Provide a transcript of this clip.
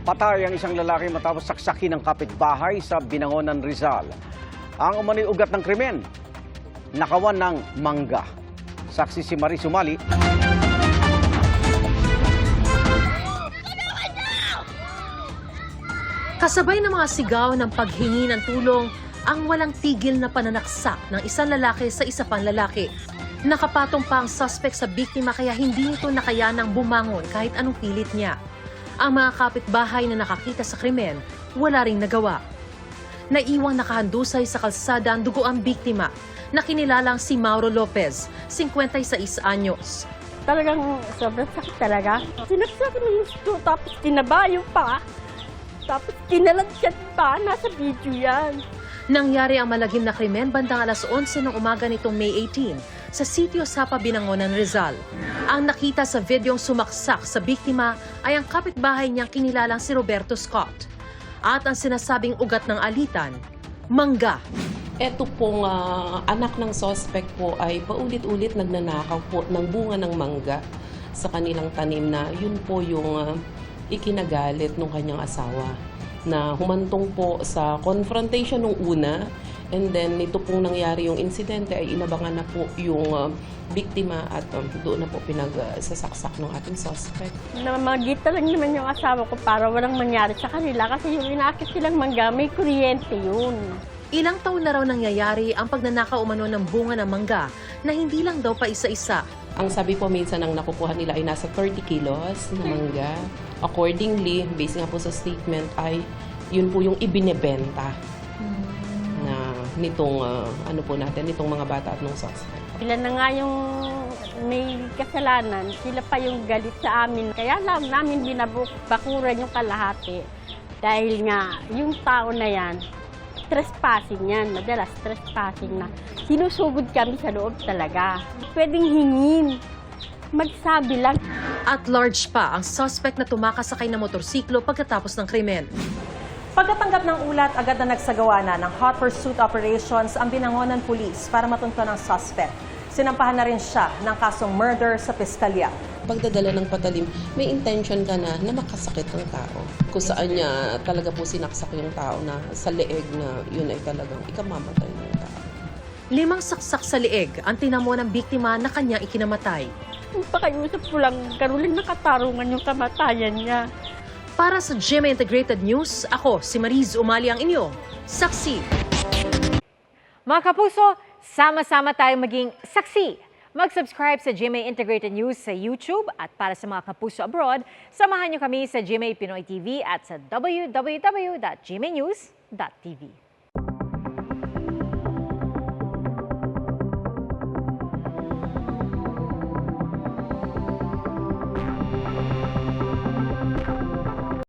Patay ang isang lalaki matapos saksakin ng kapitbahay sa Binangonan, Rizal. Ang umano'y ugat ng krimen, nakawan ng mangga. Saksi si Marie Sumali. Kasabay ng mga sigaw ng paghingi ng tulong, ang walang tigil na pananaksak ng isang lalaki sa isa pang lalaki. Nakapatong pa ang suspect sa biktima kaya hindi nito nakayanang bumangon kahit anong pilit niya. Ang mga kapitbahay na nakakita sa krimen, wala ring nagawa. Naiwang nakahandusay sa kalsada ang dugo ang biktima na kinilalang si Mauro Lopez, 56 anyos. Talagang sobrang sakit talaga. Sinaksak ng gusto, tapos tinabayo pa. Tapos tinalagyan pa, nasa video yan. Nangyari ang malagim na krimen bandang alas 11 ng umaga nitong May 18 sa sitio Sapa, Binangonan, Rizal. Ang nakita sa videong sumaksak sa biktima ay ang kapitbahay niyang kinilalang si Roberto Scott. At ang sinasabing ugat ng alitan, mangga. Ito pong anak ng suspect po ay paulit-ulit nagnanakaw po ng bunga ng mangga sa kanilang tanim na yun po yung ikinagalit ng kanyang asawa na humantong po sa confrontation nung una, and then ito pong nangyari yung insidente ay inabangan na po yung biktima at doon na po pinagsasaksak ng ating suspect. Namagita lang naman yung asawa ko para walang mangyari sa kanila kasi yung inaakit silang mangga, may kuryente yun. Ilang taon na raw nangyayari ang pagnanakaw umano ng bunga ng mangga na hindi lang daw pa isa-isa. Ang sabi po minsan ng nakukuha nila ay nasa 30 kilos na mangga. Accordingly, based nga po sa statement ay yun po yung ibinebenta na nitong nitong mga bata at nung suspect. Sila na nga yung may kasalanan, sila pa yung galit sa amin. Kaya lang namin binabakuran yung kalahati. Dahil nga yung tao na yan, trespassing yan, madalas trespassing na. Sinusugod kami sa loob talaga. Pwedeng hingin, magsabi lang. At large pa ang suspect na tumakasakay ng motorsiklo pagkatapos ng krimen. Pagkatanggap ng ulat, agad na nagsagawa na ng hot pursuit operations ang Binangonan Police para matunton ang suspect. Sinampahan na rin siya ng kasong murder sa piskalya. Pagdadala ng patalim, may intention ka na makasakit ng tao. Kung saan niya talaga po sinaksak yung tao na sa leeg na yun ay talagang ikamamatay ng tao. 5 saksak sa leeg ang tinamo ng biktima na kanyang ikinamatay. Pakiusap ko lang, karuling nakatarungan yung kamatayan niya. Para sa GMA Integrated News, ako si Mariz Umali ang inyo, saksi. Mga kapuso, sama-sama tayong maging saksi. Mag-subscribe sa GMA Integrated News sa YouTube at para sa mga kapuso abroad, samahan niyo kami sa GMA Pinoy TV at sa www.gmanews.tv.